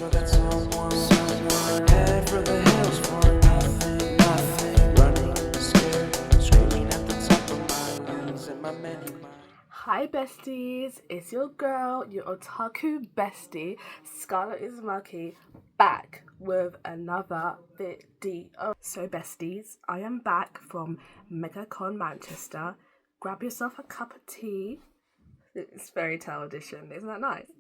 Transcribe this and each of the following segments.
forgot someone. Head for the hills for nothing. Running, scared, screaming at the top of my lungs in my many minds. Hi besties, it's your girl, your otaku bestie, Scarlett Izumaki, back with another video. So besties, I am back from Megacon Manchester. Grab yourself a cup of tea. It's fairy tale edition, isn't that nice?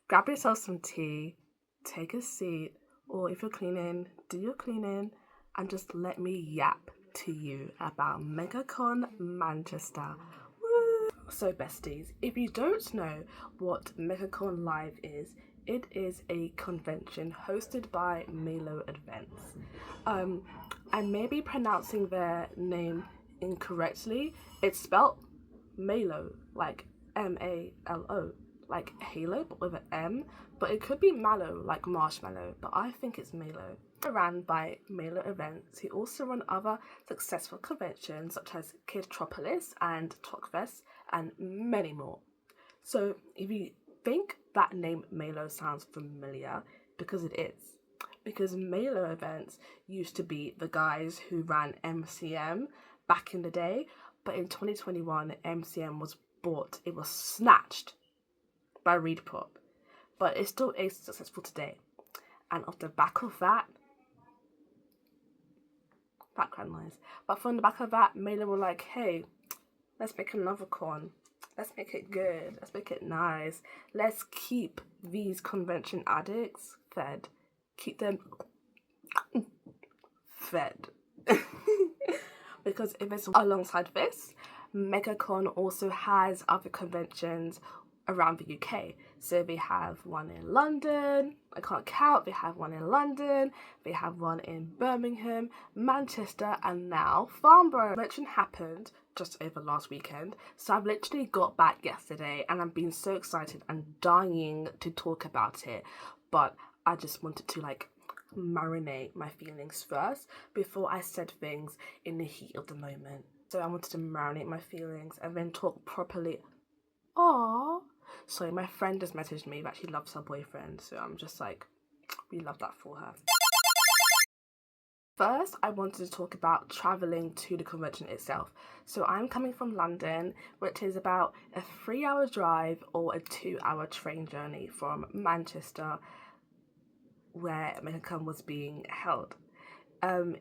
Grab yourself some tea, take a seat, or if you're cleaning, do your cleaning, and just let me yap to you about Megacon Manchester. So besties, if you don't know what Megacon Live is, it is a convention hosted by Malo Events. I may be pronouncing their name incorrectly. It's spelled Malo, like Malo, like Halo, but with an M. But it could be Mallow, like marshmallow, but I think it's Malo. Ran by Malo Events. He also run other successful conventions such as Kidtropolis and Talkfest and many more. So if you think that name Malo sounds familiar, because it is. Because Malo Events used to be the guys who ran MCM back in the day, but in 2021 MCM was bought, it was snatched by Reedpop, but it still is successful today. And off the back of that, background noise. But from the back of that, Malo were like, hey, let's make another con. Let's make it good. Let's make it nice. Let's keep these convention addicts fed. Keep them fed. Because if it's alongside this, Megacon also has other conventions around the UK. So they have one in London, I can't count, they have one in London, they have one in Birmingham, Manchester, and now Farnborough. The convention happened just over last weekend, so I've literally got back yesterday and I've been so excited and dying to talk about it, but I just wanted to marinate my feelings first before I said things in the heat of the moment. So I wanted to marinate my feelings and then talk properly. Aww. Sorry, my friend just messaged me that she loves her boyfriend, so I'm just like, we love that for her. First, I wanted to talk about travelling to the convention itself. So I'm coming from London, which is about a 3-hour drive or a 2-hour train journey from Manchester, where Megacon was being held.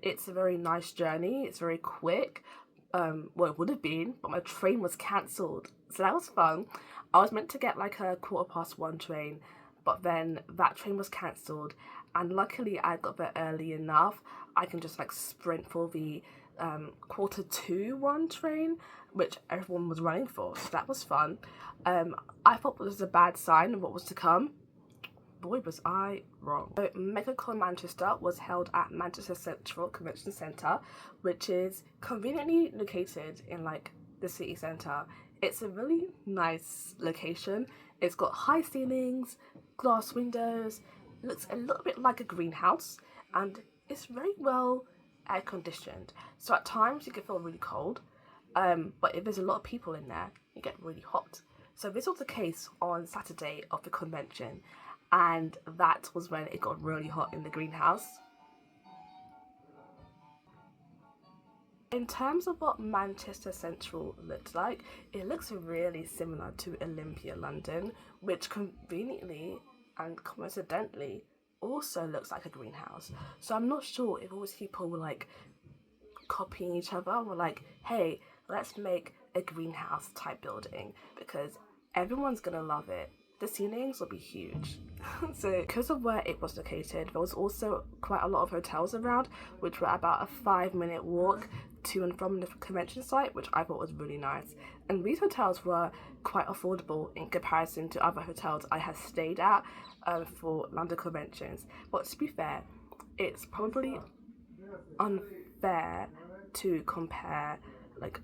It's a very nice journey, it's very quick. Well, it would have been, but my train was cancelled, so that was fun. I was meant to get like a 1:15 train, but then that train was cancelled, and luckily I got there early enough. I can just sprint for the 1:45 train, which everyone was running for, so that was fun. I thought it was a bad sign of what was to come. Boy, was I wrong. So Megacon Manchester was held at Manchester Central Convention Centre, which is conveniently located in the city centre. It's a really nice location. It's got high ceilings, glass windows, looks a little bit like a greenhouse, and it's very well air conditioned. So at times you can feel really cold, but if there's a lot of people in there, you get really hot. So this was the case on Saturday of the convention, and that was when it got really hot in the greenhouse. In terms of what Manchester Central looks like, it looks really similar to Olympia London, which conveniently and coincidentally also looks like a greenhouse. So I'm not sure if all these people were copying each other, or hey, let's make a greenhouse type building because everyone's gonna love it. The ceilings will be huge. So because of where it was located, there was also quite a lot of hotels around, which were about a 5-minute walk to and from the convention site, which I thought was really nice. And these hotels were quite affordable in comparison to other hotels I had stayed at for London conventions. But to be fair, it's probably unfair to compare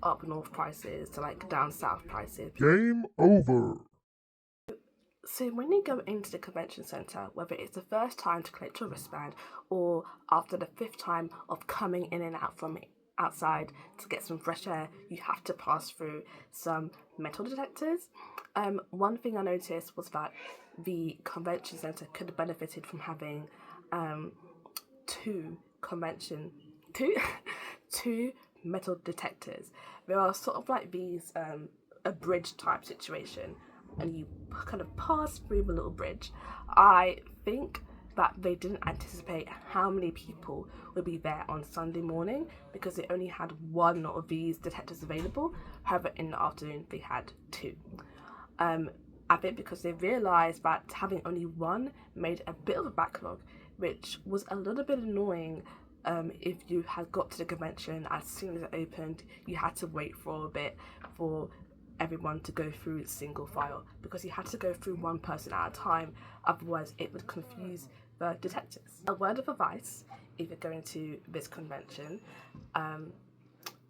up north prices to down south prices. Game over. So when you go into the convention centre, whether it's the first time to collect your wristband or after the 5th time of coming in and out from outside to get some fresh air, you have to pass through some metal detectors. One thing I noticed was that the convention centre could have benefited from having two convention two two metal detectors. They are sort of like these a bridge type situation, and you kind of pass through the little bridge. I think that they didn't anticipate how many people would be there on Sunday morning because they only had one of these detectors available. However, in the afternoon they had two. I think because they realised that having only one made a bit of a backlog, which was a little bit annoying. If you had got to the convention as soon as it opened, you had to wait for a bit for everyone to go through single file because you had to go through one person at a time, otherwise it would confuse the detectives. A word of advice: if you're going to this convention,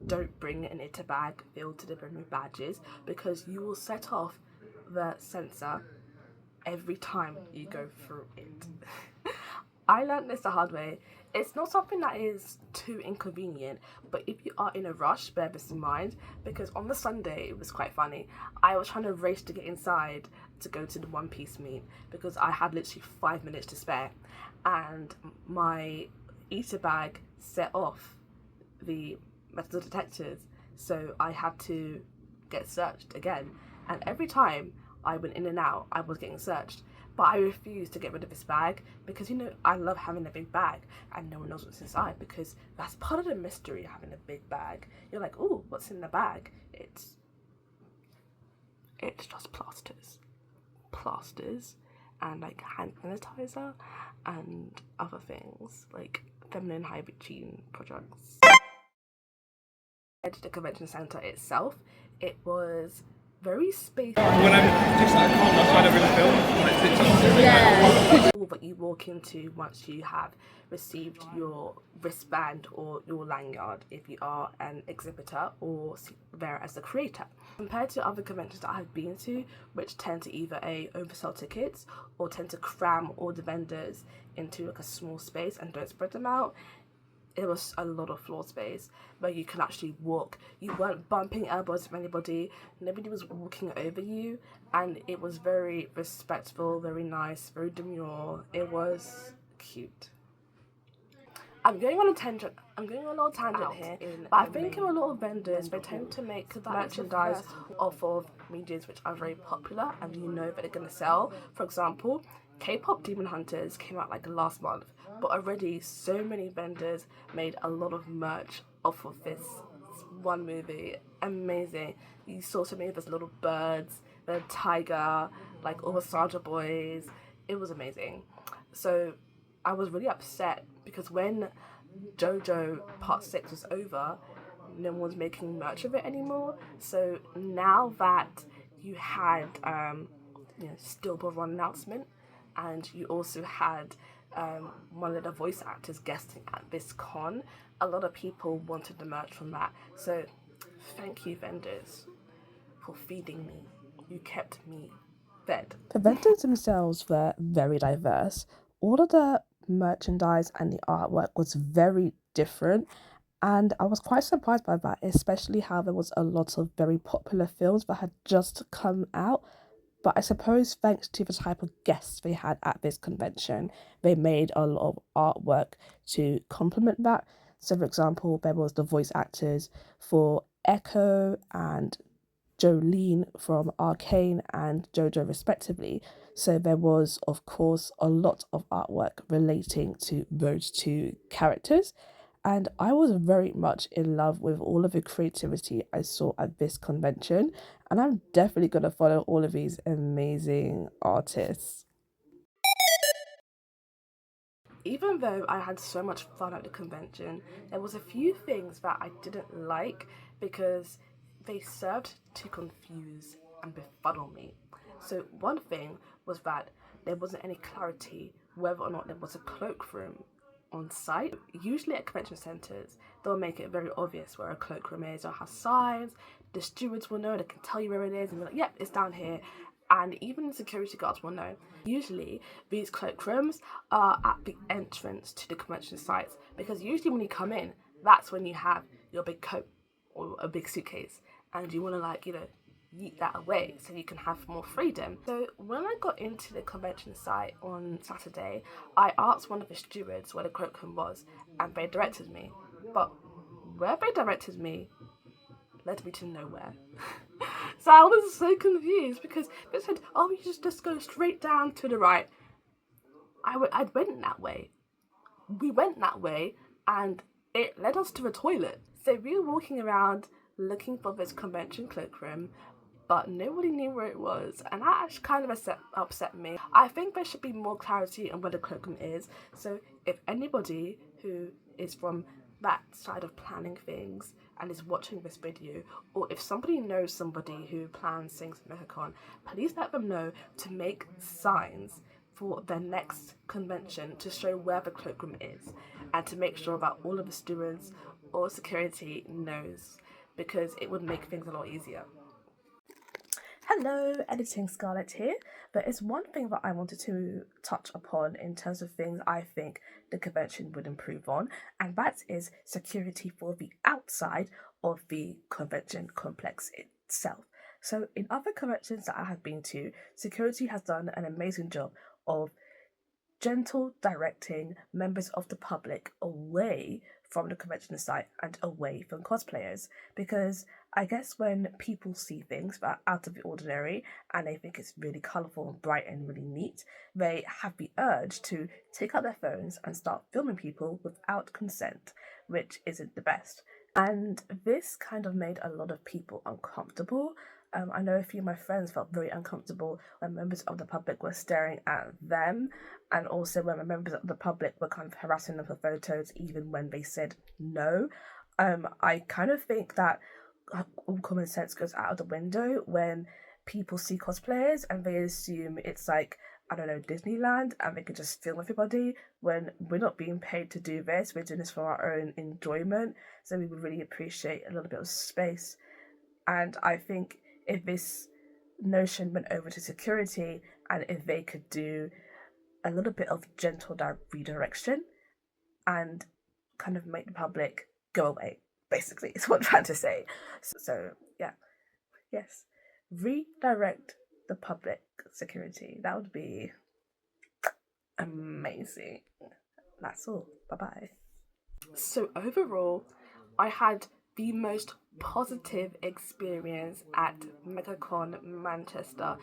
don't bring an ITA bag filled to the brim with badges because you will set off the sensor every time you go through it. I learned this the hard way. It's not something that is too inconvenient, but if you are in a rush, bear this in mind, because on the Sunday, it was quite funny. I was trying to race to get inside to go to the One Piece meet because I had literally 5 minutes to spare, and my eater bag set off the metal detectors, so I had to get searched again. And every time I went in and out, I was getting searched. But I refused to get rid of this bag because, you know, I love having a big bag and no one knows what's inside because that's part of the mystery of having a big bag. You're like, oh, what's in the bag? It's just plasters and like hand sanitizer and other things like feminine hygiene products. At the convention centre itself, it was very spacey. When I'm just like calm outside of a film, like TikTok. Yeah. That you walk into once you have received your wristband or your lanyard if you are an exhibitor or there as a creator. Compared to other conventions that I've been to, which tend to either oversell tickets or tend to cram all the vendors into like a small space and don't spread them out, it was a lot of floor space where you can actually walk. You weren't bumping elbows with anybody, nobody was walking over you, and it was very respectful, very nice, very demure. It was cute. I'm going on a little tangent here, but I think in a lot of vendors, they tend to make merchandise off of medias which are very popular and you know that they're going to sell. For example, K-pop Demon Hunters came out like last month, but already so many vendors made a lot of merch off of this one movie. Amazing. You saw so many of those little birds, the tiger, like all the Soldier Boys. It was amazing. So I was really upset because when JoJo Part 6 was over, no one was making merch of it anymore. So now that you had stillborn one announcement, and you also had one of the voice actors guesting at this con, a lot of people wanted the merch from that. So thank you, vendors, for feeding me. You kept me fed. The vendors themselves were very diverse. All of the merchandise and the artwork was very different, and I was quite surprised by that, especially how there was a lot of very popular films that had just come out. But I suppose thanks to the type of guests they had at this convention, they made a lot of artwork to complement that. So, for example, there was the voice actors for Echo and Jolene from Arcane and JoJo respectively. So there was, of course, a lot of artwork relating to those two characters. And I was very much in love with all of the creativity I saw at this convention. And I'm definitely going to follow all of these amazing artists. Even though I had so much fun at the convention, there was a few things that I didn't like because they served to confuse and befuddle me. So one thing was that there wasn't any clarity whether or not there was a cloakroom on site. Usually at convention centres, they'll make it very obvious where a cloakroom is. They'll have signs, the stewards will know, they can tell you where it is and be like, yep, it's down here. And even security guards will know. Usually, these cloakrooms are at the entrance to the convention sites because usually when you come in, that's when you have your big coat or a big suitcase, and you want to like, yeet that away so you can have more freedom. So when I got into the convention site on Saturday, I asked one of the stewards where the cloakroom was, and they directed me. But where they directed me led me to nowhere. So I was so confused because they said, oh, you just go straight down to the right. I went that way. We went that way, and it led us to a toilet. So we were walking around looking for this convention cloakroom, but nobody knew where it was, and that actually kind of upset me. I think there should be more clarity on where the cloakroom is, so if anybody who is from that side of planning things and is watching this video, or if somebody knows somebody who plans things at Megacon, please let them know to make signs for their next convention to show where the cloakroom is, and to make sure that all of the stewards or security knows, because it would make things a lot easier. Hello, Editing Scarlett here. There is one thing that I wanted to touch upon in terms of things I think the convention would improve on, and that is security for the outside of the convention complex itself. So in other conventions that I have been to, security has done an amazing job of gentle directing members of the public away from the convention site and away from cosplayers, because I guess when people see things that are out of the ordinary and they think it's really colourful and bright and really neat, they have the urge to take out their phones and start filming people without consent, which isn't the best. And this kind of made a lot of people uncomfortable. I know a few of my friends felt very uncomfortable when members of the public were staring at them, and also when members of the public were kind of harassing them for photos even when they said no. I kind of think that all common sense goes out of the window when people see cosplayers and they assume it's like, I don't know, Disneyland, and they could just film everybody, when we're not being paid to do this. We're doing this for our own enjoyment, so we would really appreciate a little bit of space. And I think if this notion went over to security, and if they could do a little bit of gentle redirection and kind of make the public go away, basically, is what I'm trying to say. So yeah, yes, redirect the public security. That would be amazing. That's all. Bye-bye. So overall, I had the most positive experience at Megacon Manchester.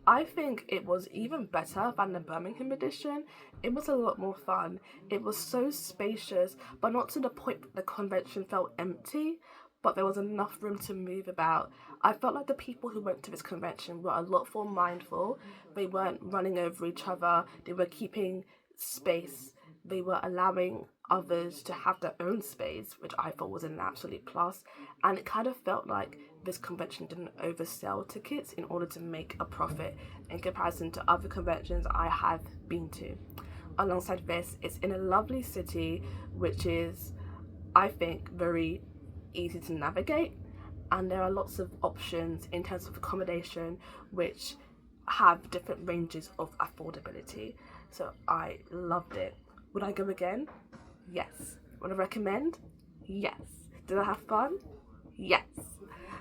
I think it was even better than the Birmingham edition. It was a lot more fun. It was so spacious, but not to the point that the convention felt empty, but there was enough room to move about. I felt like the people who went to this convention were a lot more mindful. They weren't running over each other. They were keeping space. They were allowing others to have their own space, which I thought was an absolute plus. And it kind of felt like this convention didn't oversell tickets in order to make a profit in comparison to other conventions I have been to. Alongside this, it's in a lovely city, which is, I think, very easy to navigate, and there are lots of options in terms of accommodation which have different ranges of affordability. So I loved it. Would I go again? Yes. Would I recommend? Yes. Did I have fun? Yes.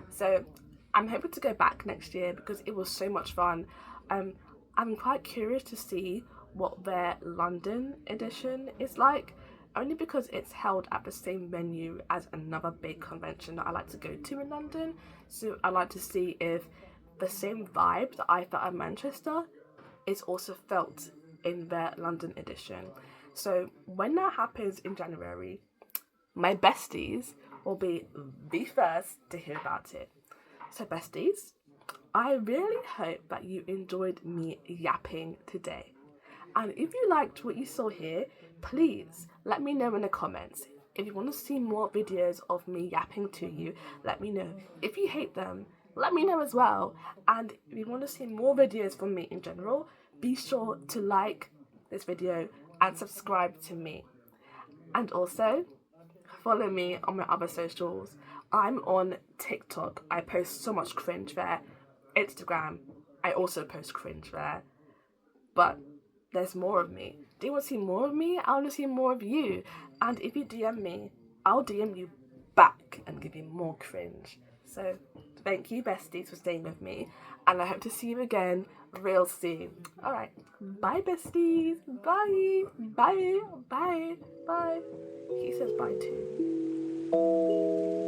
So I'm hoping to go back next year because it was so much fun. I'm quite curious to see what their London edition is like, only because it's held at the same venue as another big convention that I like to go to in London. So I like to see if the same vibe that I felt at Manchester is also felt in their London edition. So when that happens in January, my besties will be the first to hear about it. So besties, I really hope that you enjoyed me yapping today. And if you liked what you saw here, please let me know in the comments. If you want to see more videos of me yapping to you, let me know. If you hate them, let me know as well. And if you want to see more videos from me in general, be sure to like this video and subscribe to me. And also, follow me on my other socials. I'm on TikTok. I post so much cringe there. Instagram, I also post cringe there. But there's more of me. Do you want to see more of me? I want to see more of you. And if you DM me, I'll DM you back. back and give you more cringe. So thank you, besties, for staying with me, and I hope to see you again real soon. Alright, bye, besties. Bye. Bye. Bye. Bye. He says bye too.